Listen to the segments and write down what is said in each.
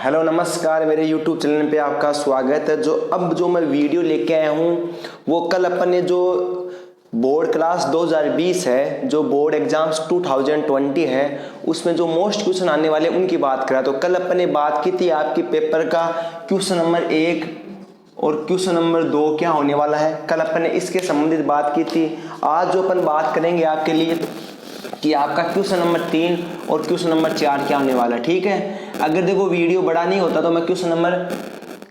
Hello नमस्कार, मेरे YouTube channel पे आपका स्वागत है। जो मैं वीडियो लेके आया हूँ वो कल अपन ने जो बोर्ड क्लास 2020 है, जो बोर्ड एग्जाम्स 2020 है, उसमें जो मोस्ट क्वेश्चन आने वाले उनकी बात करा। तो कल अपन ने बात की थी आपकी पेपर का क्वेश्चन नंबर 1 और क्वेश्चन नंबर 2 क्या होने वाला है। कल अपन ने इसके संबंधित बात की थी। आज जो अपन बात करेंगे आपके लिए कि आपका क्वेश्चन नंबर 3 और क्वेश्चन नंबर 4 क्या होने वाला है। ठीक है, अगर देखो वीडियो बड़ा नहीं होता तो मैं क्वेश्चन नंबर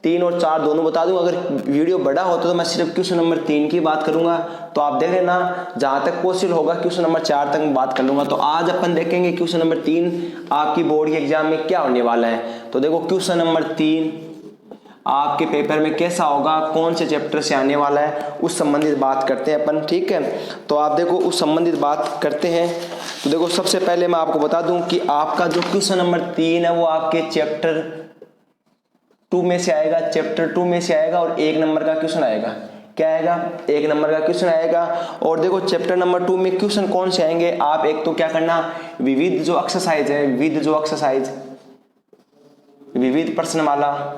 3 और 4 दोनों बता दूं। अगर वीडियो बड़ा होता तो मैं सिर्फ क्वेश्चन नंबर 3 की बात करूंगा। तो आप देख लेना, जहां तक पॉसिबल होगा क्वेश्चन नंबर 4 तक मैं बात कर लूंगा। तो आज अपन देखेंगे क्वेश्चन नंबर 3 आपकी बोर्ड के एग्जाम में क्या होने वाला है। तो देखो क्वेश्चन नंबर 3 आपके पेपर में कैसा होगा, कौन से चैप्टर से आने वाला है, उस संबंधित बात करते हैं अपन। ठीक है, तो आप देखो उस संबंधित बात करते हैं। तो देखो सबसे पहले मैं आपको बता दूं कि आपका जो क्वेश्चन नंबर 3 है वो आपके चैप्टर 2 में से आएगा। चैप्टर 2 में से आएगा और 1 नंबर का क्वेश्चन आएगा। क्या आएगा? 1 नंबर का क्वेश्चन आएगा। और देखो चैप्टर नंबर 2 में क्वेश्चन कौन से आएंगे, आप एक तो क्या करना, विविध जो एक्सरसाइज है, विविध प्रश्न माला,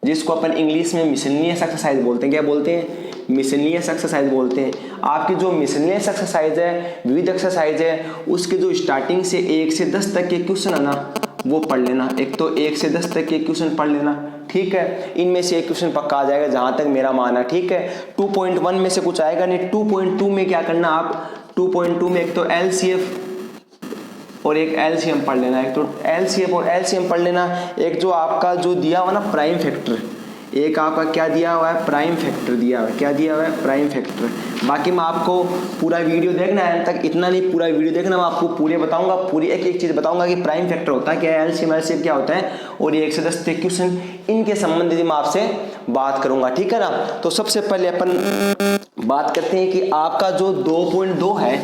जिसको अपन इंग्लिश में मिसलेनियस एक्सरसाइज बोलते हैं। क्या बोलते हैं? मिसलेनियस एक्सरसाइज बोलते हैं। आपकी जो मिसलेनियस एक्सरसाइज है, विविध एक्सरसाइज है, उसके जो स्टार्टिंग से 1 से 10 तक के क्वेश्चन है ना, वो पढ़ लेना। एक तो 1 से 10 तक के क्वेश्चन पढ़ लेना। ठीक है, इनमें से एक क्वेश्चन पक्का आ जाएगा जहां तक मेरा मानना। ठीक है, 2.1 में से कुछ आएगा नहीं। 2.2 में क्या करना आप, 2.2 में एक तो एलसीएफ और एक एलसीएम पढ़ लेना। एक तो एलसीएफ और एलसीएम पढ़ लेना। एक जो आपका जो दिया हुआ ना प्राइम फैक्टर, एक आपका क्या दिया हुआ है, प्राइम फैक्टर दिया हुआ है। क्या दिया हुआ है? Prime factor. बाकी मैं आपको पूरा वीडियो देखना है तक, इतना नहीं, पूरा वीडियो देखना, मैं आपको पूरे बताऊंगा, पूरी एक एक चीज बताऊंगा कि प्राइम फैक्टर होता है क्या है, एलसीएम क्या होता है, और ये 1 से 10 तक क्वेश्चन इनके संबंधित मैं आपसे बात करूंगा। ठीक है ना। तो सबसे पहले अपन बात करते हैं कि आपका जो 2.2 है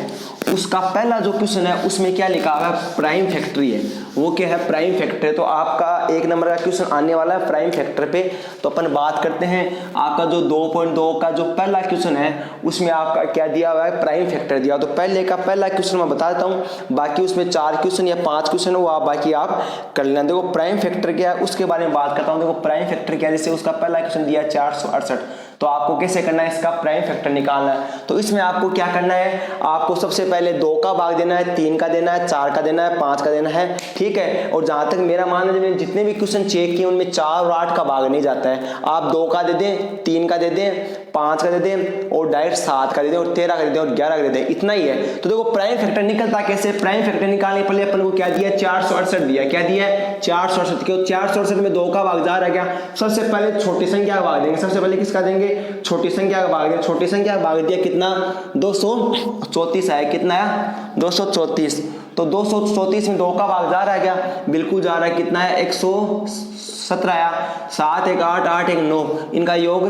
उसका पहला जो क्वेश्चन है उसमें क्या लिखा हुआ है, प्राइम फैक्टर है। वो क्या है? Prime factor. तो आपका 1 नंबर का क्वेश्चन आने वाला है प्राइम फैक्टर पे। तो अपन बात करते हैं, आपका जो 2.2 का जो पहला क्वेश्चन है उसमें आपका क्या दिया हुआ है, प्राइम फैक्टर दिया। तो पहले का पहला क्वेश्चन मैं बता देता हूँ, बाकी उसमें 4 क्वेश्चन या 5 क्वेश्चन है वो आप बाकी आप कर लेना। देखो प्राइम फैक्टर क्या है उसके बारे में बात करता हूँ। देखो प्राइम फैक्टर क्या है, जैसे उसका पहला क्वेश्चन दिया 468, तो आपको कैसे करना है, इसका प्राइम फैक्टर निकालना है। तो इसमें आपको क्या करना है, आपको सबसे पहले 2 का भाग देना है, 3 का देना है, 4 का देना है, 5 का देना है। ठीक है, और जहां तक मेरा मानना है, मैंने जितने भी क्वेश्चन चेक किए उनमें 4 और 8 का भाग नहीं जाता है। आप 2 का दे दें, 3 का दे दें, 5 का दे दें और डायरेक्ट 7 का दे दें और 13 का दे दें और 11 का दे दें, इतना ही है। तो देखो प्राइम फैक्टर निकलता कैसे, प्राइम फैक्टर निकालने पहले अपन को क्या दिया, 468 दिया। क्या दिया है? 468। क्यों? 468 में 2 का भाग जा रहा है क्या, सबसे पहले छोटी संख्या का भाग देंगे। सबसे पहले किसका देंगे? छोटी संख्या का भाग देंगे। छोटी संख्या का भाग दिया कितना, 234 आया। कितना आया? 234। तो 234 में 2 का भाग जा रहा है क्या, बिल्कुल जा रहा है। कितना है? 117 आया। 7 1 8 8 1 9, इनका योग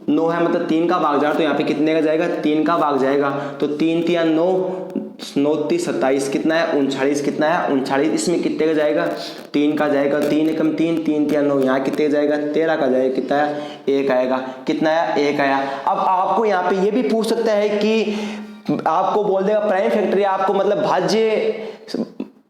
9 है, मतलब 3 का भाग जा रहा है। तो यहाँ पे कितने का जाएगा? 3 का भाग जाएगा। तो 3 3 9 9 3 27, कितना है? 39। कितना है? 39। इसमें कितने का जाएगा? 3 का जाएगा। 3 एकम 3 3 3 9, यहाँ कितने का जाएगा? 13 का जाएगा। कितना है? 1 आएगा। कितना आया? 1 आया। अब आपको यहाँ पे ये भी पूछ सकता है कि आपको बोल देगा प्राइम फैक्टर, आपको मतलब भाज्य,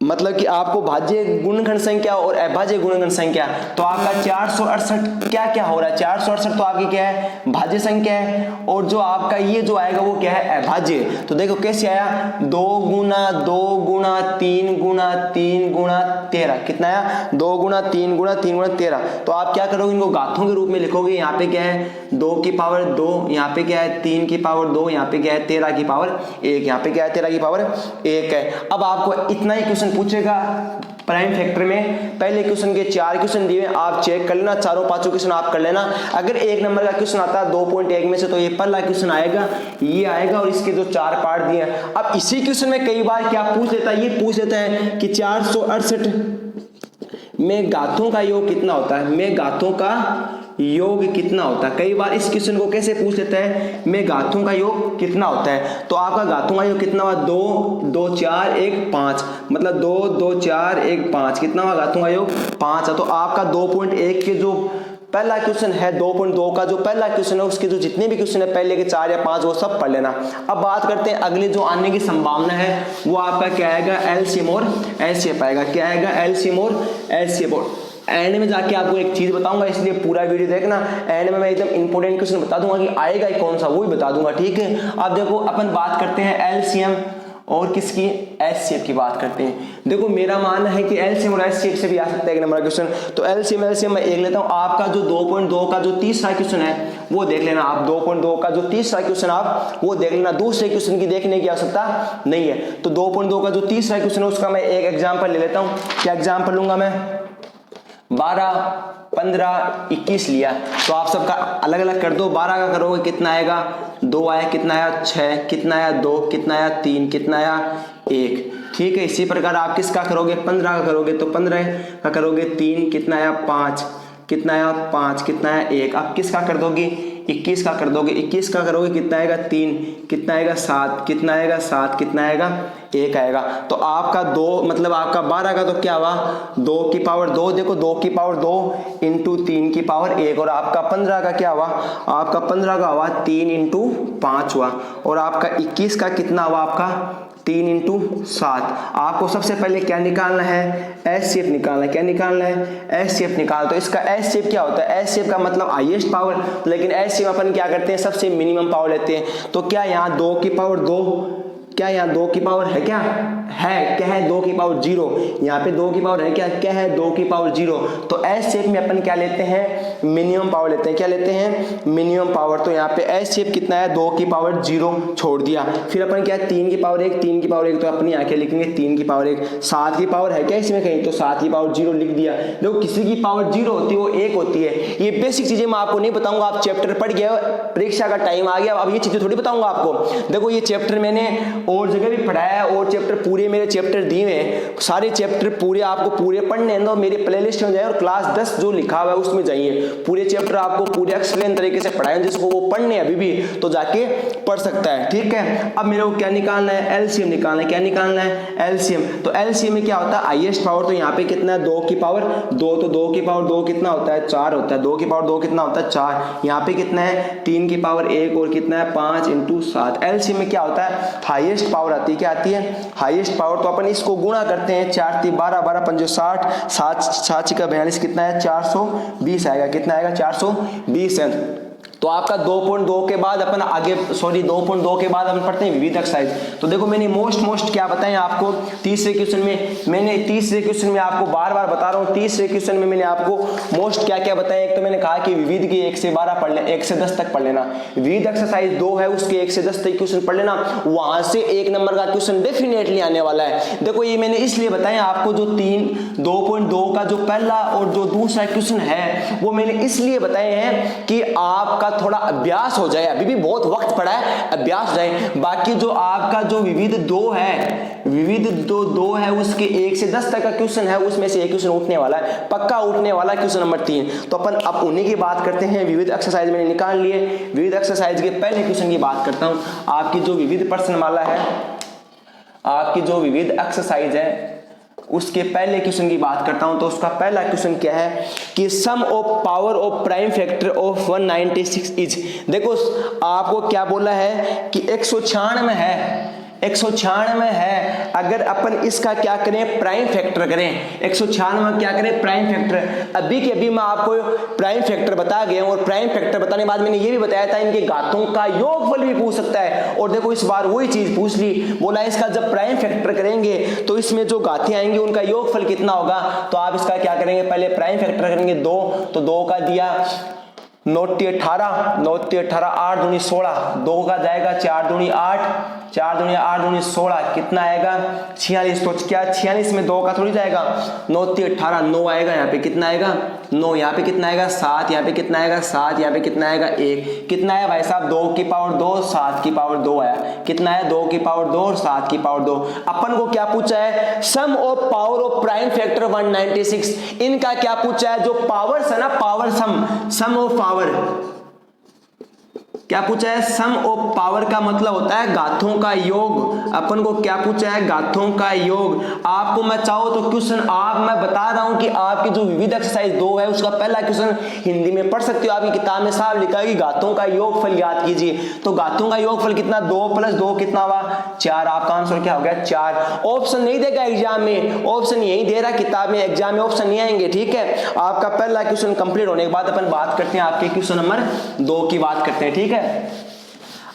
मतलब कि आपको भाज्य गुणनखंड संख्या और अभाज्य गुणनखंड संख्या। तो आपका 468 क्या क्या हो रहा है, 468 तो आपकी क्या है, भाज्य संख्या है, और जो आपका ये जो आएगा वो क्या है, अभाज्य। तो देखो कैसे आया, 2 गुना 2 गुना 3 गुना 3 गुना 13। कितना आया? 2 गुना 3 गुना 3 गुना 13। तो आप क्या करोगे, इनको घातों के रूप में लिखोगे। यहाँ पे क्या है, 2 की पावर 2, यहाँ पे क्या है 3 की पावर 2, यहाँ पे क्या है 13 की पावर 1, यहाँ पे क्या है 13 की पावर 1 है। अब आपको इतना ही क्वेश्चन पूछेगा प्राइम फैक्टर में। पहले क्वेश्चन के 4 क्वेश्चन दिए, आप चेक कर लेना, चारों पांचों क्वेश्चन आप कर लेना। अगर 1 नंबर का क्वेश्चन आता है 2.1 में से, तो ये पहला क्वेश्चन आएगा, ये आएगा, और इसके जो 4 पार्ट दिए। अब इसी क्वेश्चन में कई बार क्या पूछ लेता है, ये पूछ लेता है कि 468 में घातों का योग कितना होता है, में घातों का योग कितना होता है। कई बार इस क्वेश्चन को कैसे पूछ लेता है, में घातों का योग कितना होता है। तो आपका घातों का योग कितना हुआ, 2 2 4 1 5, मतलब 2 2 4 1 5, कितना हुआ घातों का योग 5 है। तो आपका 2.1 के जो पहला क्वेश्चन है 2.2 का, जो पहला क्वेश्चन है उसके जो जितने भी क्वेश्चन है पहले के 4 या 5 वो सब पढ़ लेना। अब बात करते हैं अगले जो आने की संभावना है वो आपका क्या आएगा, एलसीएम और एचसीएफ आएगा। क्या आएगा, एलसीएम और एचसीएफ। और एंड में जाके आपको एक चीज बताऊंगा, इसलिए पूरा वीडियो देखना। एंड में मैं एकदम इंपॉर्टेंट क्वेश्चन बता दूंगा कि आएगा कौन सा, वो ही बता दूंगा, ठीक है। अब देखो अपन बात करते हैं एलसीएम और किसकी, एचसीएफ की बात करते हैं। देखो मेरा मानना है कि एलसीएम और एचसीएफ से भी आ सकता है एक नंबर का क्वेश्चन। तो एलसीएम मैं एक लेता हूं। आपका जो 2.2 का जो तीसरा क्वेश्चन है वो देख लेना आप। 2.2 का जो तीसरा क्वेश्चन आप वो देख लेना, दूसरे क्वेश्चन की देखने की आवश्यकता नहीं है। तो 2.2 का जो तीसरा क्वेश्चन है उसका मैं एक एग्जाम्पल ले लेता हूं। क्या एग्जाम्पल लूंगा मैं, 12, 15, 21 लिया। तो आप सबका अलग अलग कर दो। 12 का करोगे कितना आएगा, 2 आया, कितना आया 6, कितना आया 2, कितना आया 3, कितना आया 1, ठीक है। इसी प्रकार आप किसका करोगे, 15 का करोगे तो 15 का करोगे 3, कितना आया 5, कितना आया 5, कितना आया 1। अब किसका कर दोगे, 21 का कर दोगे। 21 का करोगे कितना आएगा 3, कितना आएगा 7, कितना आएगा 7, कितना आएगा 1 आएगा। तो आपका 2 मतलब आपका 12 का तो क्या हुआ, 2 की पावर 2, देखो 2 की पावर 2 इंटू 3 की पावर 1। और आपका 15 का क्या हुआ, आपका 15 का हुआ 3 इंटू 5 हुआ। और आपका 21 का कितना हुआ, आपका 3 इंटू 7। आपको सबसे पहले क्या निकालना है, एचसीएफ निकालना है। क्या निकालना है, एचसीएफ निकालना। तो इसका एचसीएफ क्या होता है, एचसीएफ का मतलब हाईएस्ट पावर, लेकिन एचसीएफ अपन क्या करते हैं, सबसे मिनिमम पावर लेते हैं। तो क्या यहाँ 2 की पावर 2, क्या यहाँ 2 की पावर है, क्या है 2 की पावर 0। यहाँ पे 2 की पावर है, क्या है 2 की पावर 0। तो एचसीएफ में अपन क्या लेते हैं, मिनिमम पावर लेते हैं। क्या लेते हैं, मिनिमम पावर। तो यहाँ पे एचसीएफ कितना है, 2 की पावर 0 छोड़ दिया। फिर अपन क्या है 3 की पावर 1, 3 की पावर 1 तो अपनी आंखें लिखेंगे 3 की पावर 1। 7 की पावर है क्या इसमें कहीं, तो 7 की पावर 0 लिख दिया। देखो किसी की पावर 0 होती है वो 1 होती है। ये बेसिक चीजें मैं आपको नहीं बताऊंगा, आप चैप्टर पढ़ गए, परीक्षा का टाइम आ गया, अब ये चीजें थोड़ी बताऊंगा आपको। देखो ये चैप्टर मैंने और जगह भी पढ़ाया है, और चैप्टर पूरे मेरे चैप्टर दिए हैं, सारे चैप्टर पूरे आपको पूरे पढ़ने हैं। तो मेरे प्लेलिस्ट में जाए और क्लास 10 जो लिखा हुआ है उसमें जाइए, पूरे चैप्टर आपको पूरे एक्सप्लेन तरीके से पढ़ाए, जिसको वो पढ़ने अभी भी तो जाके पढ़ सकता है, ठीक है। अब मेरे को क्या निकालना है, एलसीएम निकालना है। क्या निकालना है, एलसीएम। तो एलसीएम में क्या होता है, हाईएस्ट पावर। तो यहाँ पे कितना है 2 की पावर 2, तो 2 की पावर 2 कितना होता है, 4 होता है। 2 की पावर 2 कितना होता है, 4। यहाँ पे कितना है 3 की पावर 1 और कितना है 5 इंटू 7। एलसीएम में क्या होता है, हाईएस्ट पावर आती है। क्या आती है, हाईएस्ट पावर। तो अपन इसको गुणा करते हैं, 4 3 12, 12 5 60, 7 7 का 42, कितना है 420 आएगा। कितना आएगा 420 है। तो आपका 2.2 के बाद अपन आगे 2.2 के बाद अपन पढ़ते हैं विविध एक्सरसाइज। तो देखो मैंने मोस्ट क्या बताएं आपको, तीसरे क्वेश्चन में आपको बार बार बता रहा हूँ, तीसरे क्वेश्चन में मैंने आपको मोस्ट क्या बताया। एक तो मैंने कहा कि विविध के 1 से 12 पढ़ ले, 1 से 10 तक पढ़ लेना। विविध एक्सरसाइज 2 है उसके 1 से 10 तक क्वेश्चन पढ़ लेना, वहां से 1 नंबर का क्वेश्चन डेफिनेटली आने वाला है। देखो ये मैंने इसलिए बताया आपको, जो 2.2 का जो पहला और जो दूसरा क्वेश्चन है वो मैंने इसलिए बताए हैं कि आपका थोड़ा अभ्यास हो जाए, अभी भी बहुत वक्त पड़ा है, अभ्यास हो जाए। बाकी जो आपका जो विविध 2 है उसके 1 से 10 तक का क्वेश्चन है, उसमें से एक क्वेश्चन उठने वाला है, पक्का उठने वाला क्वेश्चन नंबर 3। तो अपन अब उन्हीं की बात करते हैं। विविध एक्सरसाइज मैंने निकाल लिए। विविध एक्सरसाइज के पहले क्वेश्चन की बात करता हूं। आपकी जो विविध प्रश्नमाला है, आपकी जो विविध एक्सरसाइज है उसके पहले क्वेश्चन की बात करता हूं। तो उसका पहला क्वेश्चन क्या है कि sum of power of prime factor of 196 is. देखो आपको क्या बोला है कि 196 है, 196 है। अगर अपन इसका क्या करें, प्राइम फैक्टर करें। 196 क्या करें, प्राइम फैक्टर। अभी के अभी मैं आपको प्राइम फैक्टर बता गया हूं, और प्राइम फैक्टर बताने के बाद मैंने ये भी बताया था इनके घातों का योगफल भी पूछ सकता है। और देखो इस बार वही चीज पूछ ली, बोला इसका जब प्राइम फैक्टर करेंगे तो इसमें जो घातें आएंगी उनका योगफल कितना होगा। तो आप इसका क्या करेंगे, पहले प्राइम फैक्टर करेंगे 2, तो 2 का दिया 9 18, 9 18, 8 दूनी 16, 2 का जाएगा 4 दूनी 8, 4 दूनी 8 दूनी 16, कितना आएगा 46। तो क्या 46 में 2 का थोड़ी जाएगा, 9 18, 9 आएगा। यहाँ पे कितना आएगा 9, यहाँ पे कितना आएगा 7, यहाँ पे कितना आएगा 7, यहाँ पे कितना आएगा 1, कितना आया भाई साहब 2 की पावर 2, 7 की पावर 2 आया। कितना है 2 की पावर 2 और 7 की पावर 2। अपन को क्या पूछा है, sum of power of prime factor 196। इनका क्या पूछा है, जो पावर्स है ना, पावर सम ऑफ पावर, क्या पूछा है, सम ऑफ पावर का मतलब होता है घातों का योग। अपन को क्या पूछा है, घातों का योग। आपको मैं चाहो तो क्वेश्चन मैं बता रहा हूं कि आपकी जो विविध एक्सरसाइज 2 है उसका पहला क्वेश्चन हिंदी में पढ़ सकते हो। आपकी किताब में साफ लिखा है कि घातों का योगफल याद कीजिए। तो घातों का योगफल कितना, 2 + 2 कितना हुआ, 4। आपका आंसर क्या हो गया, 4। ऑप्शन नहीं देगा एग्जाम में, ऑप्शन यही दे रहा किताब में, एग्जाम में ऑप्शन नहीं आएंगे, ठीक है। आपका पहला क्वेश्चन कंप्लीट होने के बाद अपन बात करते हैं आपके क्वेश्चन नंबर 2 की बात करते हैं, ठीक है।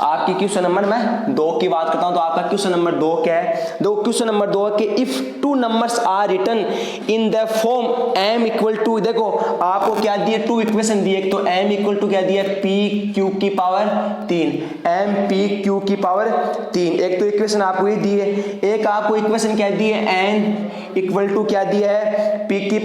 आपकी क्वेश्चन नंबर मैं 2 की बात करता हूं। तो आपका क्वेश्चन नंबर 2 क्या है, दो क्वेश्चन नंबर 2 कि if 2 numbers are written in the form m = देखो आपको क्या दिए, 2 इक्वेशन दिए। एक तो m = क्या दिया, p q की पावर 3, m p q की पावर 3। एक तो इक्वेशन आपको ये दी है। एक आपको इक्वेशन क्या दी है, n = क्या दिया है, p की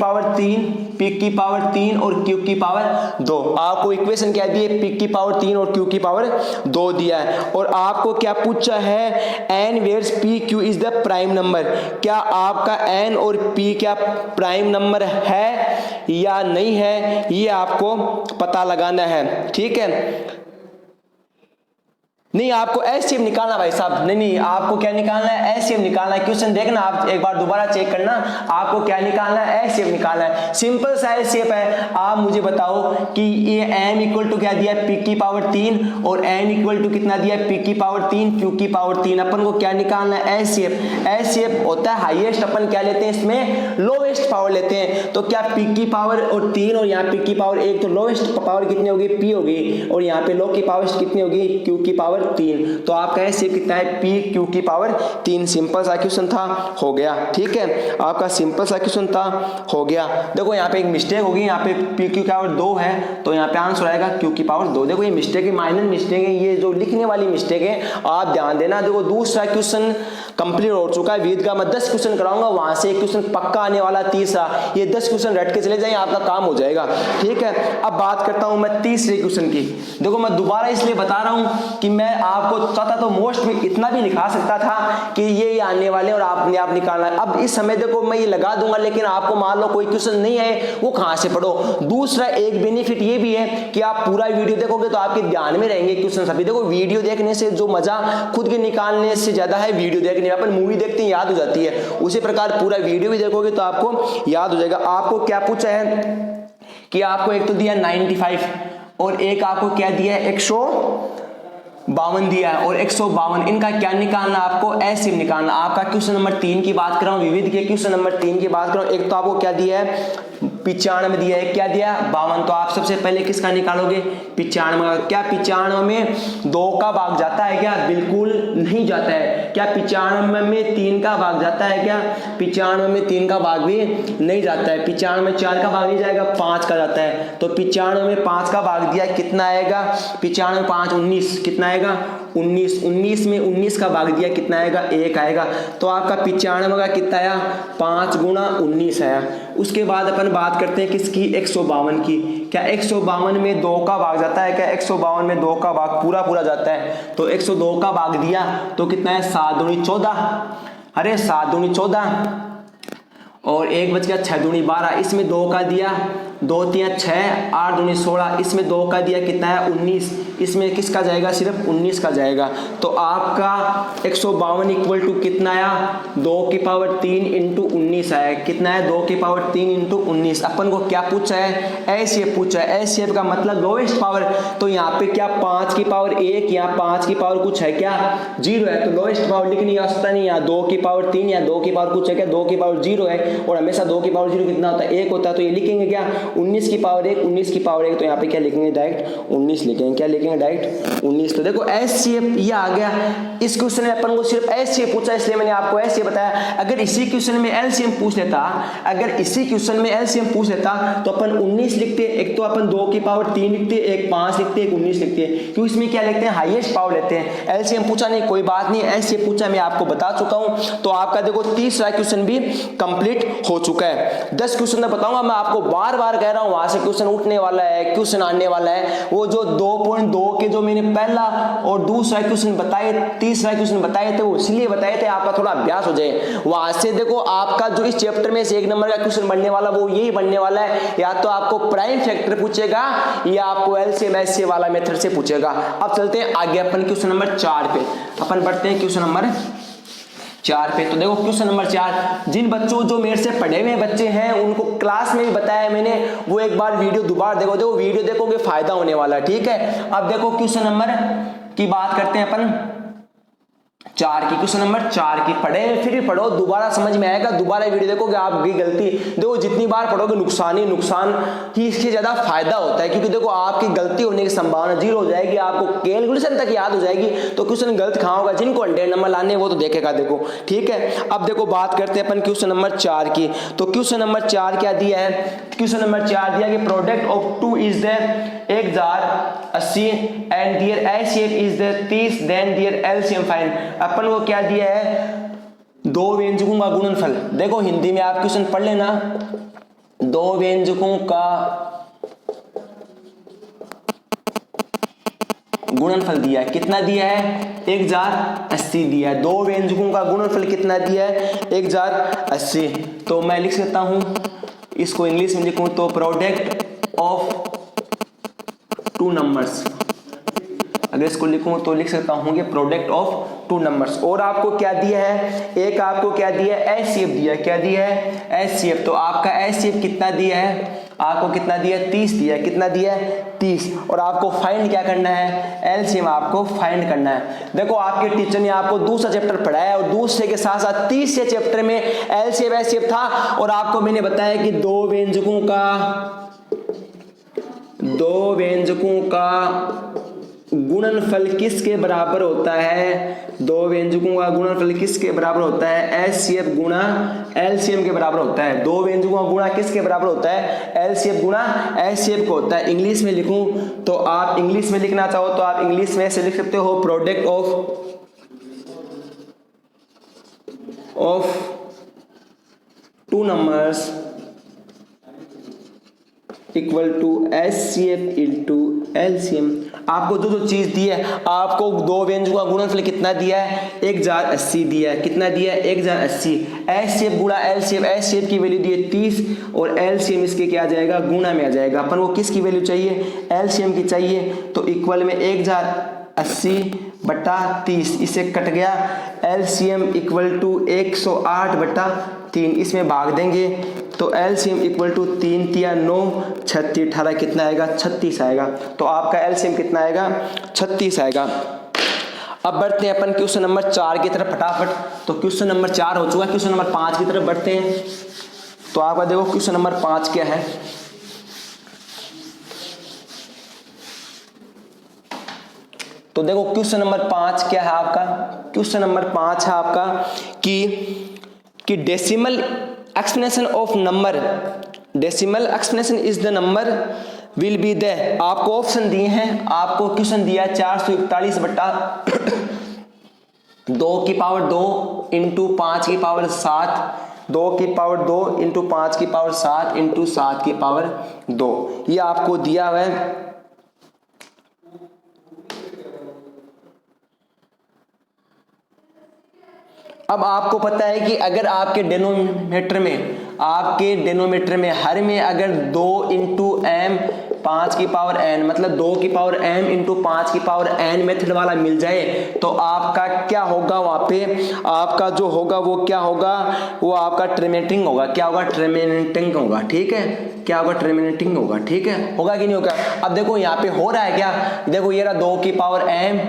पावर 3 और q की पावर 2। आपको इक्वेशन क्या दी है, p की पावर 3 और q की पावर 2 दिया है। और आपको क्या पूछा है, n where's p q is the prime number. क्या आपका n और p क्या प्राइम नंबर है या नहीं है, ये आपको पता लगाना है, ठीक है। नहीं, आपको एचसीएफ निकालना भाई साहब, नहीं आपको क्या निकालना है, एचसीएफ निकालना है। क्वेश्चन देखना आप एक बार दोबारा चेक करना, आपको क्या निकालना है, एचसीएफ निकालना है। सिंपल सा एचसीएफ है। आप मुझे बताओ कि ये m = क्या दिया है, p की पावर 3 और n = कितना दिया है, p की पावर 3 q की पावर 3। अपन को क्या निकालना है, एचसीएफ। एचसीएफ होता है हाईएस्ट, अपन क्या लेते हैं इसमें, लोवेस्ट पावर लेते हैं। तो क्या p की पावर और 3 और यहाँ p की पावर 1, तो लोवेस्ट पावर कितनी होगी, p होगी, और यहाँ पे लो की पावर कितनी होगी, q की पावर 3। तो आपका एचसीएफ कितना है, p q की पावर 3। सिंपल सा क्वेश्चन था, हो गया, ठीक है। आपका सिंपल सा क्वेश्चन था, हो गया। देखो यहाँ पे एक मिस्टेक होगी, यहाँ पे p q की पावर 2 है, तो यहाँ पे आंसर आएगा q की पावर 2। देखो ये मिस्टेक है, माइनर मिस्टेक है, ये जो लिखने वाली मिस्टेक है, आप ध्यान देना। देखो दूसरा क्वेश्चन कंप्लीट हो चुका है विद का, मैं 10 क्वेश्चन कराऊंगा, वहां से एक क्वेश्चन पक्का आने वाला, तीसरा। ये 10 क्वेश्चन रट के चले जाएं, आपका काम हो जाएगा, ठीक है। अब बात करता हूं मैं तीसरे क्वेश्चन की। देखो मैं दोबारा इसलिए बता रहा हूं कि मैं आपको चाहता तो मोस्ट में इतना भी लिखा सकता था कि ये आने वाले और आपने आप निकालना है। अब इस समय देखो मैं ये लगा दूंगा, लेकिन आपको मान लो कोई क्वेश्चन नहीं है, वो कहां से पढ़ो। दूसरा एक बेनिफिट ये भी है कि आप पूरा वीडियो देखोगे तो आपके ध्यान में रहेंगे क्वेश्चन सभी। देखो वीडियो देखने से जो मजा खुद के निकालने से ज्यादा है वीडियो देखने में। अपन मूवी देखते हैं याद हो जाती है, उसी प्रकार पूरा वीडियो भी देखोगे तो आपको याद हो जाएगा। आपको क्या पूछा है कि आपको एक तो दिया 95 और एक आपको क्या दिया है, 152 दिया है और 152। इनका क्या निकालना, आपको एचसीएफ निकालना। आपका क्वेश्चन नंबर 3 की बात कर रहा हूं, विविध के क्वेश्चन नंबर 3 की बात कर रहा हूं। एक तो आपको क्या दिया है, 95 दिया है, क्या दिया 52। तो आप सबसे पहले किसका निकालोगे, 95। क्या 95 में 2 का भाग जाता है क्या, बिल्कुल नहीं जाता है। क्या 95 में 3 का भाग जाता है क्या, 95 में 3 का भाग भी नहीं जाता है। 95 में 4 का भाग नहीं जाएगा, 5 का जाता है। तो 95 में 5 का भाग दिया, कितना आएगा, 95 में 5 19, कितना आएगा 19। 19 में 19 का भाग दिया, कितना आएगा, 1 आएगा। तो आपका 95 का कितना आया, 5 × 19 आया। उसके बाद अपन बात करते हैं किसकी, 152 की। क्या 152 में 2 का भाग जाता है क्या, 152 में 2 का भाग पूरा जाता है। तो 102 का भाग दिया तो कितना है, 7 × 14। अरे 7 × 14 और 1 बच गया, 6 × 12। इसमें 2 का दिया, 2 × 3 = 6, 8 × 16। इसमें 2 का दिया, कितना है 19। इसमें किसका जाएगा, सिर्फ 19 का जाएगा। तो आपका 152 = कितना आया, 2 की पावर 3 × 19 आया। कितना है, 2 की पावर 3 × 19। अपन को क्या पूछा है, एचसीएफ पूछा है। एचसीएफ का मतलब लोएस्ट पावर। तो यहाँ पे क्या 5 की पावर 1 या 5 की पावर कुछ है क्या, 0 है। तो लोएस्ट पावर लिखनी आवश्यकता नहीं, यहाँ 2 की पावर 3 या 2 की पावर कुछ है क्या, 2 की पावर 0 है। और हमेशा 2 की पावर 0 कितना होता है, 1 होता है। तो ये लिखेंगे क्या, 19 की पावर 1, 19 की पावर 1। तो यहाँ पे क्या लिखेंगे, डायरेक्ट 19 लिखेंगे। क्या लिखेंगे, डायरेक्ट 19। तो देखो एचसीएफ ये आ गया। इस क्वेश्चन में अपन को सिर्फ एचसीएफ पूछा, इसलिए मैंने आपको एचसीएफ बताया। अगर इसी क्वेश्चन में एलसीएम पूछ लेता, अगर इसी क्वेश्चन में एलसीएम पूछ लेता तो अपन 19 लिखते। एक तो अपन 2 की पावर 3 लिखते, एक 5 लिखते, एक 19 लिखते। क्यों, इसमें क्या लिखते हैं, हाईएस्ट पावर लेते हैं। एलसीएम पूछा नहीं, कोई बात नहीं, एचसीएफ पूछा, मैं आपको बता चुका हूं। तो आपका देखो तीसरा क्वेश्चन भी कंप्लीट हो चुका है। 10 क्वेश्चन बताऊंगा मैं आपको, बार बार कह रहा हूं वहां से क्वेश्चन उठने वाला है, क्वेश्चन आने वाला है। वो जो 2.2 के जो मैंने पहला और दूसरा क्वेश्चन बताए, तीसरा क्वेश्चन बताए थे, वो इसलिए बताए थे आपका थोड़ा अभ्यास हो जाए। वहां से देखो आपका जो इस चैप्टर में से 1 नंबर का क्वेश्चन बनने वाला वो यही बनने वाला है, या तो आपको प्राइम फैक्टर पूछेगा या आपको एलसीएम एचसीएफ वाला मेथड से पूछेगा। अब चलते हैं आगे अपन क्वेश्चन नंबर 4 पे, अपन बढ़ते हैं क्वेश्चन नंबर 4 पे। तो देखो क्वेश्चन नंबर 4, जिन बच्चों जो मेरे से पढ़े हुए बच्चे हैं उनको क्लास में भी बताया मैंने, वो एक बार वीडियो दोबारा देखो वीडियो देखोगे फायदा होने वाला है, ठीक है। अब देखो क्वेश्चन नंबर की बात करते हैं अपन 4 की, क्वेश्चन नंबर 4 की पढ़े फिर भी पढ़ो, दोबारा समझ में आएगा, दोबारा वीडियो देखोगे आपकी गलती, देखो जितनी बार पढ़ोगे नुकसान ही इससे ज्यादा फायदा होता है, क्योंकि देखो आपकी गलती होने की संभावना 0 हो जाएगी, आपको कैलकुलेशन तक याद हो जाएगी, तो क्वेश्चन गलत कहाँ होगा, जिनको 100 नंबर लाने वो तो देखेगा। देखो ठीक है, अब देखो बात करते हैं अपन क्वेश्चन नंबर 4 की। तो क्वेश्चन नंबर 4 क्या दिया है, क्वेश्चन नंबर 4 दिया कि product of 2 is the 1080 and their HCF is the 30, then their LCM find. अपन को क्या दिया है, 2 व्यंजकों का गुणनफल। देखो हिंदी में आप क्वेश्चन पढ़ लेना, 2 व्यंजकों का गुणनफल दिया है, कितना दिया है 1080 दिया है, 2 व्यंजकों का गुणनफल कितना दिया है 1080। तो मैं लिख सकता हूं, इसको इंग्लिश में लिखूं तो प्रोडक्ट ऑफ 2 नंबर्स, अगर इसको लिखूं तो लिख सकता हूं कि प्रोडक्ट ऑफ 2 नंबर्स। और आपको क्या दिया है, एक आपको क्या दिया है एचसीएफ दिया, क्या दिया है एचसीएफ। तो आपका एचसीएफ कितना दिया है, आपको कितना दिया है 30 दिया है, कितना दिया है 30। और आपको फाइंड क्या करना है, एलसीएम आपको फाइंड करना है। देखो आपके टीचर ने आपको दूसरा चैप्टर पढ़ाया और दूसरे के साथ साथ तीसरे चैप्टर में एलसीएम एचसीएफ था, और आपको मैंने बताया कि 2 व्यंजकों का गुणनफल किसके बराबर होता है, 2 व्यंजकों का गुणनफल किसके बराबर होता है, एचसीएफ गुणा एलसीएम के बराबर होता है। 2 व्यंजकों का गुणा किसके बराबर होता है, एलसीएफ गुणा एचसीएफ को होता है। इंग्लिश में लिखूं तो आप इंग्लिश में लिखना चाहो तो आप इंग्लिश में ऐसे लिख सकते हो, product of 2 numbers equal to HCF into LCM. आपको जो चीज दी है, आपको 2 व्यंजकों का गुणनफल कितना दिया है 1080 दिया है, कितना दिया है 1080। एचसीएफ गुणा एलसीएफ, एचसीएफ की वैल्यू दी है 30 और एलसीएम इसके क्या आ जाएगा गुणा में आ जाएगा। अपन को किसकी वैल्यू चाहिए, एलसीएम की चाहिए, तो इक्वल में 1080 बटा 30, इससे कट गया, एलसीएम इक्वल टू 108 बटा 3, इसमें भाग देंगे तो एलसीएम इक्वल टू 3 तिया 9 36, 18 कितना आएगा 36 आएगा। तो आपका एलसीएम कितना आएगा 36 आएगा। अब बढ़ते हैं अपन क्वेश्चन नंबर 4 की तरफ फटाफट। तो क्वेश्चन नंबर 4 हो चुका, क्वेश्चन नंबर 5 की तरफ बढ़ते हैं। तो आपका देखो क्वेश्चन नंबर 5 क्या है, तो देखो क्वेश्चन नंबर 5 क्या है आपका, क्वेश्चन नंबर 5 है आपका कि decimal explanation of number, decimal explanation is the number will be the, आपको ऑप्शन दिए हैं, आपको क्वेश्चन दिया 441 बटा 2 की पावर 2 इंटू 5 की पावर 7, 2 की पावर 2 इंटू 5 की पावर 7 इंटू 7 की पावर 2, ये आपको दिया हुआ है। अब आपको पता है कि अगर आपके डेनोमीटर में हर में अगर 2 इंटू एम 5 की पावर n, मतलब 2 की पावर m इंटू 5 की पावर n मेथड वाला मिल जाए, तो आपका क्या होगा, वहां पे आपका जो होगा वो क्या होगा, वो आपका टर्मिनेटिंग होगा। क्या होगा, टर्मिनेटिंग होगा, ठीक है, क्या होगा, टर्मिनेटिंग होगा, ठीक है, होगा कि नहीं होगा। अब देखो यहाँ पे हो रहा है क्या, देखो ये रहा 2 की पावर m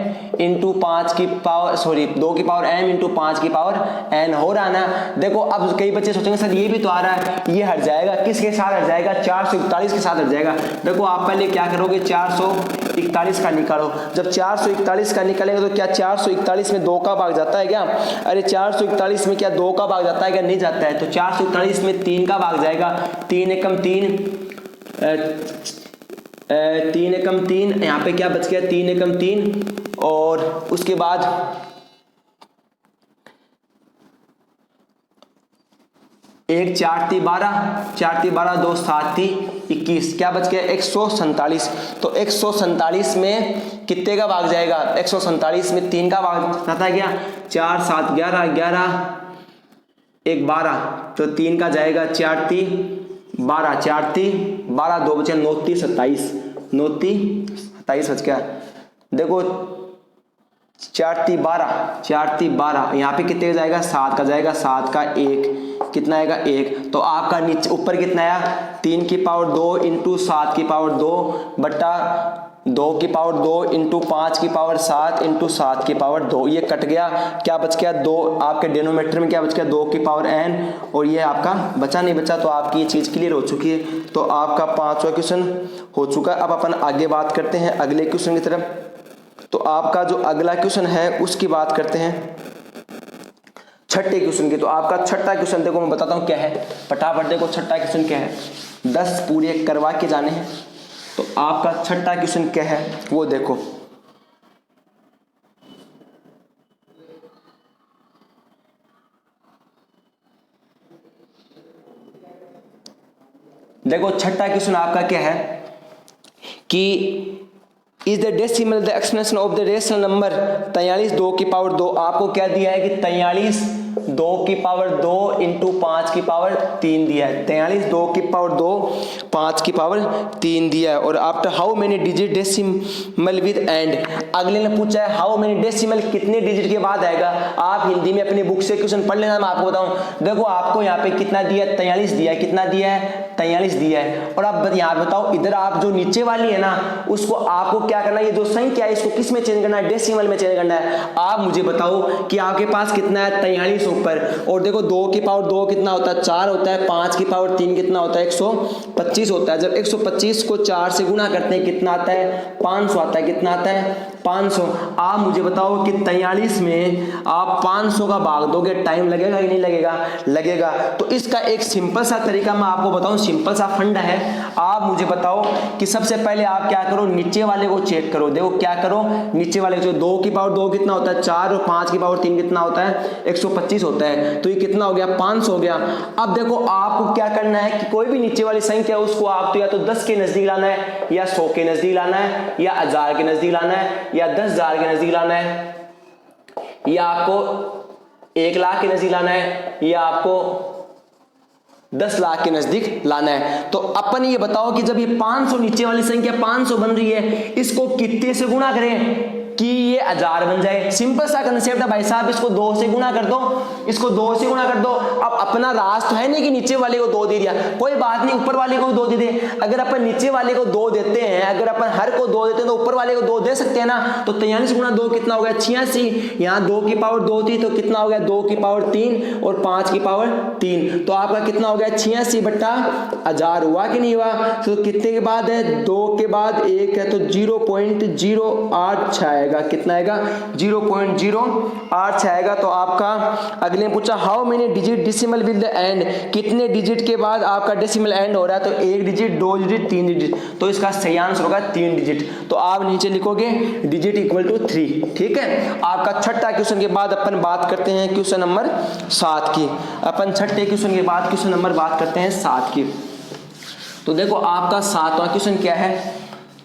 इंटू 5 की पावर 2 की पावर m इंटू 5 की पावर n हो रहा ना। देखो अब कई बच्चे सोचेंगे सर ये भी तो आ रहा है, ये हट जाएगा, किसके साथ हट जाएगा, 441 के साथ हट जाएगा। देखो आप पहले क्या करोगे, 441 का निकालो। जब 441 का निकालेंगे तो क्या 441 में 2 का भाग जाता है क्या, अरे 441 में क्या 2 का भाग जाता है क्या, नहीं जाता है। तो 441 में 3 का भाग जाएगा, 3 एकम 3, 3 एकम 3, यहाँ पे क्या बच गया 3 एकम 3, और उसके बाद एक 4 × 12, 4 × 12, 2 7 × 21, क्या बच गया 147। तो 147 में कितने का भाग जाएगा, 147 में 3 का भाग जाता है क्या, 4 7 11, 11 1 12, तो 3 का जाएगा 4 × 12, 4 × 12, 2 बचे 9 × 27, 9 × 27 बच गया। देखो 4 × 12, 4 × 12, यहाँ पे कितने का जाएगा, 7 का जाएगा, 7 का 1, कितना आएगा 1। तो आपका नीचे ऊपर कितना आया, 3 की पावर 2 इंटू 7 की पावर 2 बटा 2 की पावर 2 इंटू 5 की पावर 7 इंटू 7 की पावर 2, ये कट गया, क्या बच गया 2, आपके डिनोमिनेटर में क्या बच गया 2 की पावर n, और ये आपका बचा नहीं बचा, तो आपकी ये चीज़ क्लियर हो चुकी है। तो आपका 5वां क्वेश्चन हो चुका। अब अपन आगे बात करते हैं अगले क्वेश्चन की तरफ। तो आपका जो अगला क्वेश्चन है उसकी बात करते हैं, छठे क्वेश्चन की। तो आपका छठा क्वेश्चन देखो मैं बताता हूँ क्या है, फटाफट देखो छठा क्वेश्चन क्या है, 10 पूरे करवा के जाने हैं। तो आपका छठा क्वेश्चन क्या है वो देखो, देखो छठा क्वेश्चन आपका क्या है कि is the decimal the expression of the rational number 43 2 की पावर 2। आपको क्या दिया है कि 43 2 की पावर 2 इंटू 5 की पावर 3 दिया है, 43 2 की पावर 2 5 की पावर 3 दिया है। और after how many digit decimal with and, अगले ने पूछा है हाउ मेनी डेसिमल, कितने डिजिट के बाद आएगा। आप हिंदी में अपनी बुक से क्वेश्चन पढ़ लेना, मैं आपको बताऊं। देखो आपको यहाँ पे कितना दिया है, 43 दिया है, कितना दिया है 43 दिया है। और अब यहाँ बताओ इधर आप जो नीचे वाली है ना उसको आपको क्या करना है, ये जो संख्या है इसको किस में चेंज करना है, डेसिमल में चेंज करना है। आप मुझे बताओ कि आपके पास कितना है 43 ऊपर, और देखो 2 की पावर 2 कितना होता है 4 होता है, 5 की पावर 3 कितना होता है 125 होता है। जब 125 को 4 से गुणा करते हैं कितना आता है 500 आता है, कितना आता है 500। आप मुझे बताओ कि 43 में आप 500 का भाग दोगे, टाइम लगेगा कि नहीं लगेगा, लगेगा। तो इसका एक सिंपल सा तरीका मैं आपको बताऊं, सिंपल सा फंडा है। आप मुझे बताओ कि सबसे पहले आप क्या करो, नीचे वाले को चेक करो। देखो क्या करो, नीचे वाले को, 2 की पावर 2 कितना होता है 4 और 5 की पावर 3 कितना होता है 125 होता है, तो ये कितना हो गया 500 हो गया। अब देखो आपको क्या करना है कि कोई भी नीचे वाली संख्या है उसको आप तो या तो 10 के नजदीक लाना है, या 100 के नजदीक लाना है, या 1000 के नजदीक लाना है, या 10,000 के नजदीक लाना है, या आपको 1 लाख के नजदीक लाना है, या आपको 10 लाख के नजदीक लाना है। तो अपन ये बताओ कि जब ये 500 नीचे वाली संख्या 500 बन रही है, इसको कितने से गुणा करें कि ये 1000 बन जाए। सिंपल सा कंसेप्ट है भाई साहब, इसको 2 से गुणा कर दो, इसको 2 से गुणा कर दो। अब अपना राज तो है नहीं कि नीचे वाले को 2 दे दिया, कोई बात नहीं, ऊपर वाले को 2 दे दे। अगर अपन नीचे वाले को 2 देते हैं, अगर अपन हर को 2 देते हैं तो ऊपर वाले को 2 दे सकते हैं ना। तो 43 गुणा 2 कितना हो गया 86, यहाँ 2 की पावर 2 थी तो कितना हो गया 2 की पावर 3 और 5 की पावर 3, तो आपका कितना हो गया 86 बट्टा 1000 हुआ कि नहीं हुआ। तो कितने के बाद है 2 के बाद 1 है तो 0.08 आएगा, कितना आएगा 0.08 आएगा। तो आपका अगले ने पूछा how many digit decimal with the end, कितने डिजिट के बाद आपका डेसिमल एंड हो रहा है। तो 1 डिजिट 2 डिजिट 3 डिजिट, तो इसका सही आंसर होगा 3 डिजिट। तो आप नीचे लिखोगे डिजिट इक्वल टू 3, ठीक है। आपका छठा क्वेश्चन के बाद अपन बात करते हैं क्वेश्चन नंबर 7 की। अपन छठे क्वेश्चन के बाद क्वेश्चन नंबर बात करते हैं 7 की। तो देखो आपका 7वां क्वेश्चन क्या है,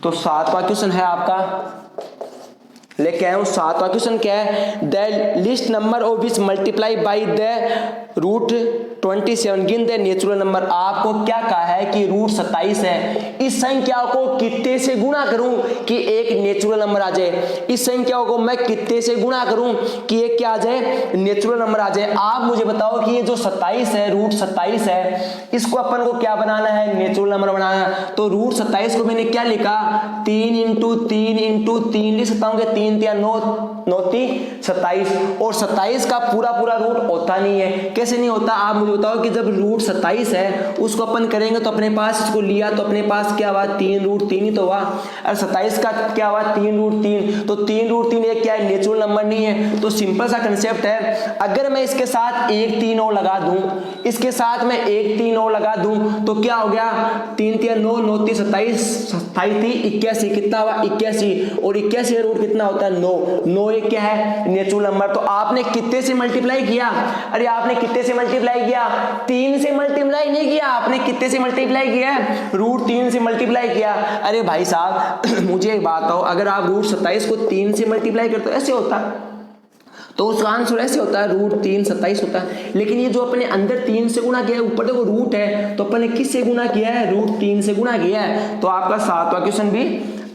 तो 7वां क्वेश्चन है आपका, लेके आया हूं 7वां क्वेश्चन क्या है, the list number of which multiply by the root 27 given the natural number. आपको क्या कहा है कि रूट 27 है, इस संख्या को कितने से गुणा करूं कि एक नेचुरल नंबर आ जाए, इस संख्या को मैं कितने से गुणा करूं कि एक क्या आ जाए नेचुरल नंबर आ जाए। आप मुझे बताओ कि ये जो 27 है, रूट 27 है, इसको अपन को क्या बनाना है नेचुरल नंबर बनाना है। तो रूट 27 को मैंने क्या लिखा 3 इंटू 3 इंटू 3 लिख सकता हूँ कि 3 3 9 9 27, और 27 का पूरा पूरा रूट होता नहीं है। कैसे नहीं होता आप मुझे बताओ कि जब रूट 27 है उसको अपन करेंगे तो अपने पास इसको लिया तो अपने पास पास क्या हुआ 3√3 ही तो हुआ, और 27 का क्या हुआ 3√3, तो 3√3 एक क्या है नेचुरल नंबर नहीं है। तो सिंपल सा कंसेप्ट है, अगर मैं इसके साथ 1 3 और लगा दूं, इसके साथ मैं 1 3 और लगा दूं तो क्या हो गया 3 3 9 9 3 27 27 थी 81, कितना हुआ 81, और 81 का रूट कितना होता है 9, 9 एक क्या है नेचुरल नंबर। तो आपने कितने से मल्टीप्लाई किया, अरे आपने कितने से मल्टीप्लाई किया 3 से मल्टीप्लाई नहीं किया, आपने कितने से मल्टीप्लाई किया √3 से मल्टीप्लाई किया। अरे भाई साहब मुझे एक बात बताओ, अगर आप √27 को 3 से मल्टीप्लाई करते हो ऐसे होता, तो उसका आंसर ऐसे होता है √3 27 होता है। लेकिन ये जो अपने अंदर 3 से गुना किया है, ऊपर देखो रूट है, तो अपन ने किस से गुना किया है √3 से गुना किया है। तो आपका 7वां क्वेश्चन भी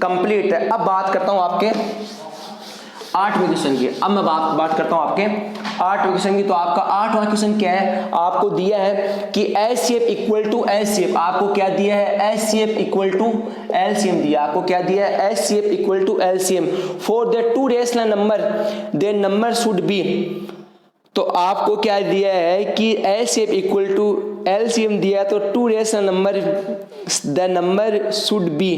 कंप्लीट है। अब बात करता हूं आपके 8वें क्वेश्चन की। अब मैं बात करता हूं आपके 8वें क्वेश्चन की। तो आपका 8वां क्वेश्चन क्या है, आपको दिया है कि HCF इक्वल टू HCF, आपको क्या दिया है HCF इक्वल टू LCM दिया, आपको क्या दिया है HCF इक्वल to LCM for the two rational number their number should be. तो आपको क्या दिया है कि HCF इक्वल टू LCM दिया है, तो two rational number the number should be.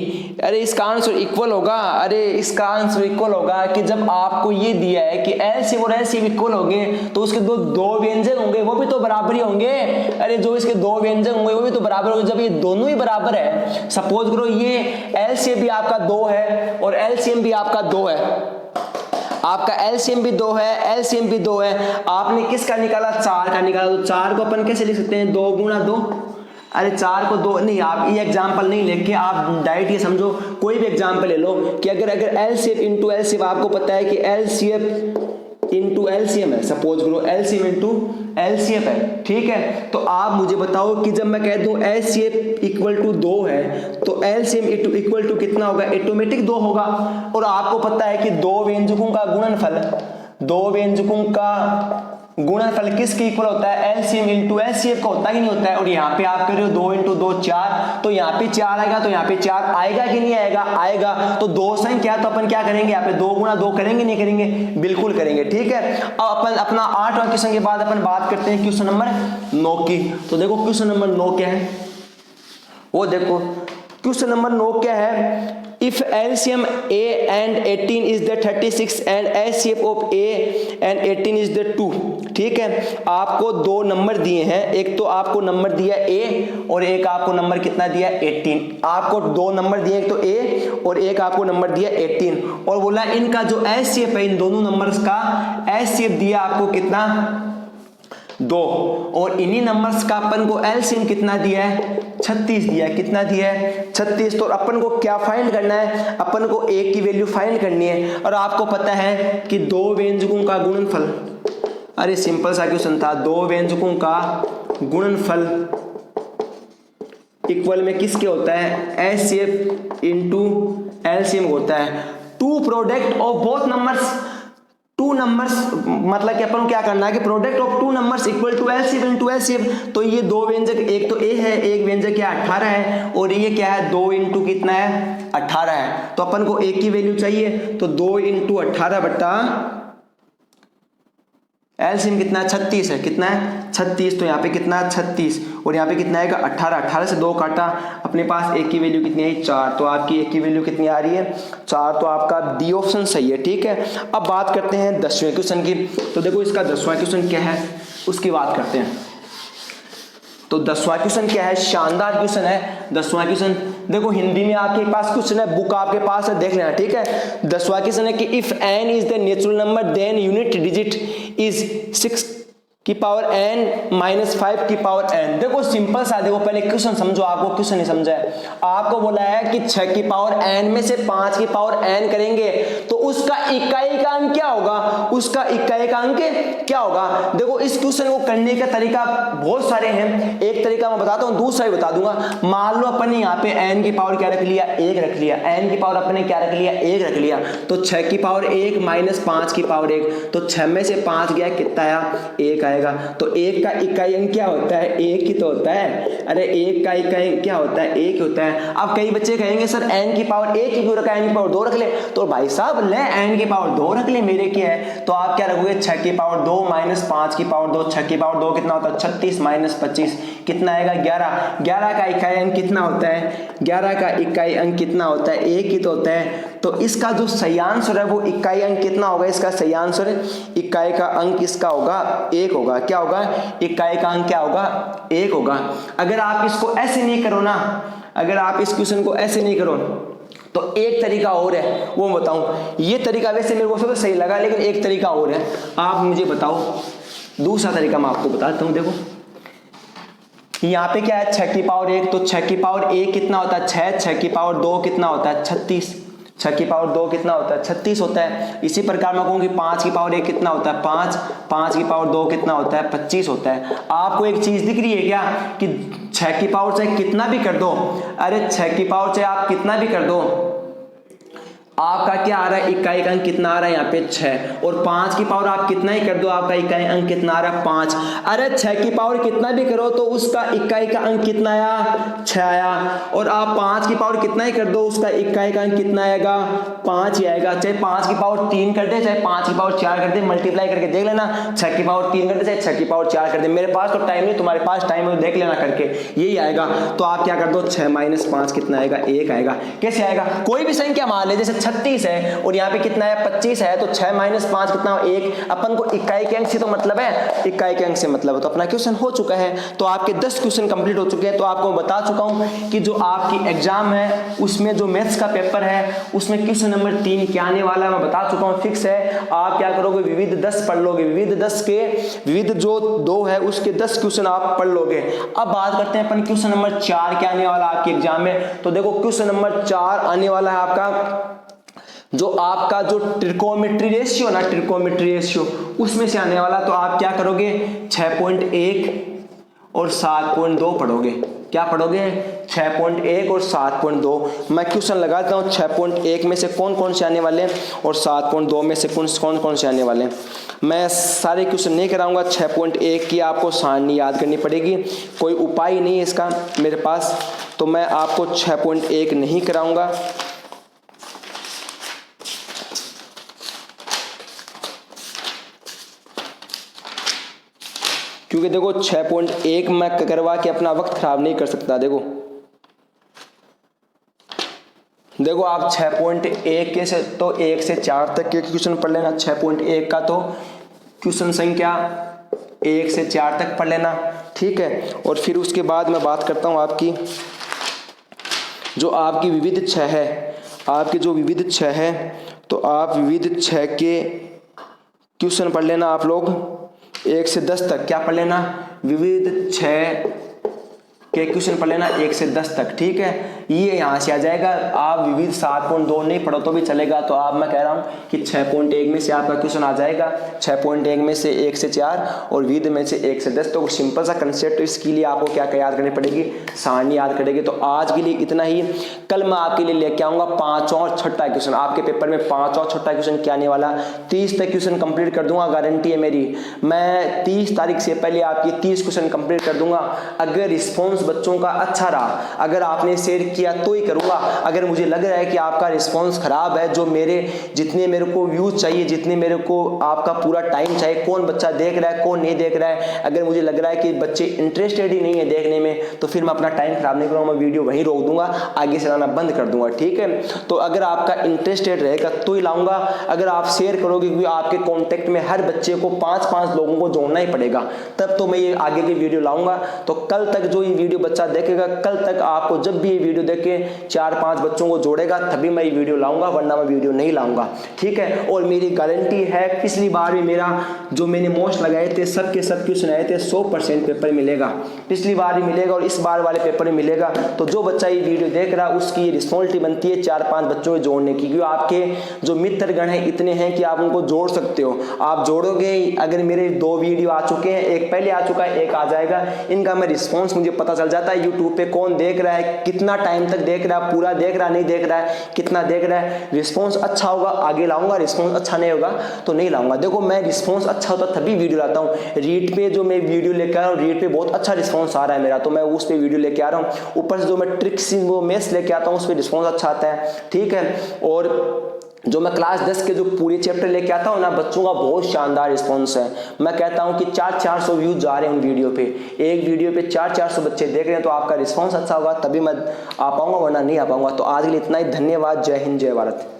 अरे इसका आंसर इक्वल होगा, अरे इसका आंसर इक्वल होगा कि जब आपको ये दिया है कि LCM और LCM इक्वल होंगे तो उसके दो व्यंजक होंगे वो भी तो बराबर ही होंगे। अरे जो इसके दो व्यंजक होंगे वो भी तो बराबर होंगे, जब ये दोनों ही बराबर है। सपोज करो ये LCM भी आपका 2 है और LCM भी आपका 2 है, आपका LCM भी 2 है, LCM भी 2 है, आपने किसका निकाला 4 का निकाला। तो 4 को अपन कैसे लिख सकते हैं 2 गुणा 2, अरे 4 को 2 नहीं, आप ये एग्जाम्पल नहीं लेके आप डायरेक्ट ये समझो, कोई भी एग्जाम्पल ले लो कि अगर LCF इंटू LCF, आपको पता है कि LCF इंटू LCM है, सपोज करो LCM इंटू LCF है, ठीक है। तो आप मुझे बताओ कि जब मैं कह दूं LCF इक्वल टू 2 है तो LCM इक्वल टू कितना होगा, ऑटोमेटिक 2 होगा। और आपको पता है कि दो व्यंजकों का गुणनफल, दो व्यंजकों का गुणनफल किसके इक्वल होता है LCM इंटू LCF का होता ही नहीं होता है। और यहाँ पे आप कर रहे हो 2 इंटू 2 4, तो यहाँ पे 4 आएगा, तो यहाँ पे 4 आएगा कि नहीं आएगा, आएगा। तो दो संख्या तो अपन क्या करेंगे यहाँ पे 2 गुणा 2 करेंगे नहीं करेंगे, बिल्कुल करेंगे, ठीक है। अब अपन अपना 8वां क्वेश्चन के बाद अपन बात करते हैं क्वेश्चन नंबर 9 की। तो देखो क्वेश्चन नंबर 9 क्या है, वो देखो क्वेश्चन नंबर 9 क्या है, if LCM A and 18 is the 36 and HCF of A and 18 is the 2, ठीक है। आपको दो नंबर दिए हैं, एक तो आपको नंबर दिया A और एक आपको नंबर कितना दिया 18। आपको दो नंबर दिए, एक तो A और एक आपको नंबर दिया 18, और बोला इनका जो HCF है इन दोनों नंबर्स का HCF दिया आपको कितना 2, और इन्हीं नंबर्स का अपन को LCM कितना दिया है 36 दिया, कितना दिया है 36। तो अपन को क्या फाइंड करना है, अपन को A की वैल्यू फाइंड करनी है। और आपको पता है कि दो व्यंजकों का गुणनफल, अरे सिंपल सा क्वेश्चन था, दो व्यंजकों का गुणनफल इक्वल में किसके होता है HCF इंटू LCM होता है। Two product of both numbers, two numbers मतलब कि अपन को क्या करना है कि product of two numbers equal to LCM into LCM। तो ये दो व्यंजक, एक तो A है, एक व्यंजक क्या 18 है, और ये क्या है 2 इंटू कितना है 18 है। तो अपन को A की वैल्यू चाहिए, तो 2 इंटू 18 बट्टा LCM कितना है 36 है, कितना है 36। तो यहाँ पे कितना है 36 और यहाँ पे कितना आएगा 18, 18 से 2 काटा, अपने पास A की वैल्यू कितनी आई 4। तो आपकी A की वैल्यू कितनी आ रही है 4, तो आपका D ऑप्शन सही है, ठीक है। अब बात करते हैं 10वें क्वेश्चन की। तो देखो इसका 10वां क्वेश्चन क्या है उसकी बात करते हैं। तो 10वां क्वेश्चन क्या है, शानदार क्वेश्चन है 10वां क्वेश्चन। देखो हिंदी में आपके पास क्वेश्चन है, बुक आपके पास है, देख लेना, ठीक है। 10वां क्वेश्चन है कि if n is the natural number then unit digit is 6 की पावर n माइनस 5 की पावर n। देखो सिंपल सा, देखो पहले क्वेश्चन समझो, आपको क्वेश्चन नहीं समझा है। आपको बोला है कि 6 की पावर n में से 5 की पावर n करेंगे तो उसका इकाई का अंक क्या होगा, उसका इकाई का अंक क्या होगा। देखो इस क्वेश्चन को करने का तरीका बहुत सारे हैं, एक तरीका मैं बताता हूँ, दूसरा भी बता दूंगा। मान लो अपन ने यहाँ पे n की पावर क्या रख लिया 1 रख लिया, n की पावर अपन ने क्या रख लिया 1 रख लिया, तो 6 की पावर 1 माइनस 5 की पावर 1, तो 6 में से 5 गया कितना आया 1 आया। आएगा। तो 1 का इकाई अंक क्या होता है, 1 ही तो होता है। अरे 1 का इकाई अंक क्या होता है, 1 होता है। अब कई बच्चे कहेंगे सर n की पावर 1 ही क्यों रखा है, n की पावर 2 रख ले। तो भाई साहब ले n की पावर 2 रख ले, मेरे क्या है। तो आप क्या रखोगे, 6 की पावर 2 माइनस 5 की पावर 2, 6 की पावर 2 कितना होता है 36 माइनस 25 कितना आएगा 11। 11 का इकाई अंक कितना होता है, 11 का इकाई अंक कितना होता है, 1 ही तो होता है। तो इसका जो सही आंसर है वो इकाई अंक कितना होगा, इसका सही आंसर इकाई का अंक इसका होगा 1 होगा। क्या होगा, इकाई का अंक क्या होगा, 1 होगा। अगर आप इसको ऐसे नहीं करो ना, अगर आप इस क्वेश्चन को ऐसे नहीं करो तो एक तरीका और है, वो बताऊं। ये तरीका वैसे मेरे को सबसे सही लगा, लेकिन एक तरीका और है, आप मुझे बताओ। दूसरा तरीका मैं आपको बताता हूं। देखो यहाँ पे क्या है, 6 की पावर 1, तो 6 की पावर 1 कितना होता है 6, 6 की पावर 2 कितना होता है 36, 6 की पावर 2 कितना होता है 36 होता है। इसी प्रकार मैं कहूँ कि 5 की पावर 1 कितना होता है 5, 5 की पावर 2 कितना होता है 25 होता है। आपको एक चीज दिख रही है क्या कि 6 की पावर चाहे कितना भी कर दो, अरे 6 की पावर चाहे आप कितना भी कर दो, आपका क्या आ रहा है, इकाई का अंक कितना आ रहा है यहाँ पे 6। और 5 की पावर आप कितना ही कर दो, आपका इकाई अंक कितना आ रहा है 5। अरे 6 की पावर कितना भी करो तो उसका इकाई का अंक कितना आया 6 आया। और आप 5 की पावर कितना ही कर दो, उसका इकाई का अंक कितना आएगा 5 ही आएगा। चाहे 5 की पावर 3 कर दे, चाहे 5 की पावर 4 कर दे, मल्टीप्लाई करके देख लेना। 6 की पावर 3 कर दे, चाहे 6 की पावर 4 कर दे। मेरे पास तो टाइम नहीं, तुम्हारे पास टाइम है, देख लेना करके, यही आएगा। तो आप क्या कर दो, 6 माइनस 5 कितना आएगा 1 आएगा। कैसे आएगा, कोई भी संख्या मान ले, जैसे 36 है और यहाँ पे कितना है 25 है, तो 6 माइनस 5 कितना 1। अपन को इकाई के अंक से तो मतलब है, इकाई के अंक से मतलब है। तो अपना क्वेश्चन हो चुका है। तो आपके 10 क्वेश्चन कंप्लीट हो चुके हैं। तो आपको बता चुका हूं कि जो आपकी एग्जाम है उसमें जो मैथ्स का पेपर है उसमें क्वेश्चन नंबर 3 क्या आने वाला है मैं बता चुका हूं, फिक्स है। आप क्या करोगे, विविध 10 पढ़ लोगे, विविध 10 के विविध जो 2 है उसके 10 क्वेश्चन आप पढ़ लोगे। अब बात करते हैं अपन क्वेश्चन नंबर 4 क्या आने वाला आपके एग्जाम में। तो देखो क्वेश्चन नंबर 4 आने वाला है आपका, जो आपका जो ट्रिकोमेट्री रेशियो ना, ट्रिकोमेट्री रेशियो उसमें से आने वाला। तो आप क्या करोगे, 6.1 और 7.2 पढ़ोगे। क्या पढ़ोगे, 6.1 और 7.2। मैं क्वेश्चन लगाता हूँ 6.1 में से कौन कौन से आने वाले हैं और 7.2 में से कौन कौन से आने वाले हैं। मैं सारे क्वेश्चन नहीं कराऊंगा। 6.1 की आपको सारणी याद करनी पड़ेगी, कोई उपाय नहीं है इसका मेरे पास, तो मैं आपको 6.1 नहीं कराऊंगा। क्योंकि देखो 6.1 मैं करवा के अपना वक्त खराब नहीं कर सकता। देखो आप 6.1 के से तो 1 से 4 तक के क्वेश्चन पढ़ लेना। 6.1 का तो क्वेश्चन संख्या 1 से 4 तक पढ़ लेना, ठीक है। और फिर उसके बाद मैं बात करता हूँ आपकी जो आपकी विविध 6 है, आपकी जो विविध 6 है, तो आप विविध 6 के क्वेश्चन पढ़ लेना आप लोग 1 से 10 तक। क्या पढ़ लेना, विविध 6 के क्वेश्चन पढ़ लेना 1 से 10 तक, ठीक है। ये यहाँ से आ जाएगा। आप विविध 7.2 नहीं पढ़ो तो भी चलेगा। तो आप मैं कह रहा हूँ कि 6.1 में से आपका क्वेश्चन आ जाएगा, 6.1 में से 1 से 4 और विविध में से 1 से 10। तो सिंपल सा कंसेप्ट, इसके लिए आपको क्या क्या याद करनी पड़ेगी, सारणी याद करेगी। तो आज के लिए इतना ही। कल मैं आपके लिए लेके आऊँगा 5 और 6 क्वेश्चन। आपके पेपर में 5 और 6 क्वेश्चन क्या आने वाला, 30 तक क्वेश्चन कंप्लीट कर दूंगा, गारंटी है मेरी। मैं 30 तारीख से पहले आपकी 30 क्वेश्चन कंप्लीट कर दूंगा। अगर रिस्पॉन्स बच्चों का अच्छा रहा, अगर आपने शेयर किया तो ही करूंगा। अगर मुझे लग रहा है कि आपका रिस्पॉन्स खराब है, जो जितने मेरे को व्यूज चाहिए, जितने मेरे को आपका पूरा टाइम चाहिए, कौन बच्चा देख रहा है कौन नहीं देख रहा है, अगर मुझे लग रहा है कि बच्चे इंटरेस्टेड ही नहीं है देखने में, तो फिर मैं अपना टाइम खराब नहीं करूंगा, मैं वीडियो वहीं रोक दूंगा, आगे से लाना बंद कर दूंगा, ठीक है। तो अगर आपका इंटरेस्टेड रहेगा तो ही लाऊंगा। अगर आप शेयर करोगे, क्योंकि आपके कॉन्टेक्ट में हर बच्चे को 5-5 लोगों को जोड़ना ही पड़ेगा, तब तो मैं ये आगे की वीडियो लाऊंगा। तो कल तक जो ये वीडियो बच्चा देखेगा, कल तक आपको जब भी ये वीडियो देखे 4-5 बच्चों को जोड़ेगा तभी मैं ये वीडियो लाऊंगा, वरना मैं वीडियो नहीं लाऊंगा, ठीक है। और मेरी गारंटी है, पिछली बार भी मेरा जो मैंने मोस्ट लगाए थे सबके सब क्वेश्चन आए थे, 100% पेपर मिलेगा, पिछली बार भी मिलेगा और इस बार वाले पेपर में मिलेगा। तो जो बच्चा ये वीडियो देख रहा है उसकी रिस्पॉन्सिबिलिटी बनती है 4-5 बच्चों को जोड़ने की, क्योंकि आपके जो मित्रगण हैं इतने हैं कि आप उनको जोड़ सकते हो। आप जोड़ोगे, अगर मेरे 2 वीडियो आ चुके हैं, एक पहले आ चुका है, एक आ जाएगा, इनका मैं रिस्पॉन्स मुझे पता चल चल जाता है यूट्यूब पे कौन देख रहा है, कितना टाइम तक देख रहा है, पूरा देख रहा है नहीं देख रहा है, कितना देख रहा है। रिस्पॉन्स अच्छा होगा आगे लाऊंगा, रिस्पॉन्स अच्छा नहीं होगा तो नहीं लाऊंगा। देखो मैं रिस्पॉन्स अच्छा होता तभी वीडियो लाता हूँ। रीड पे जो मैं वीडियो लेके आ रहा हूँ, रीड पे बहुत अच्छा रिस्पॉन्स आ रहा है मेरा, तो मैं उस पर वीडियो लेके आ रहा हूँ। ऊपर से जो मैं ट्रिक्स वो मैथ्स लेके आता हूँ उस पर रिस्पॉन्स अच्छा आता है, ठीक है। और जो मैं क्लास 10 के जो पूरे चैप्टर लेके आता हूँ ना, बच्चों का बहुत शानदार रिस्पॉन्स है। मैं कहता हूँ कि 400 व्यूज जा रहे हैं उन वीडियो पे, एक वीडियो पे 400 बच्चे देख रहे हैं, तो आपका रिस्पॉन्स अच्छा होगा तभी मैं आ पाऊंगा, वरना नहीं आ पाऊंगा। तो आज के लिए इतना ही, धन्यवाद। जय हिंद, जय भारत।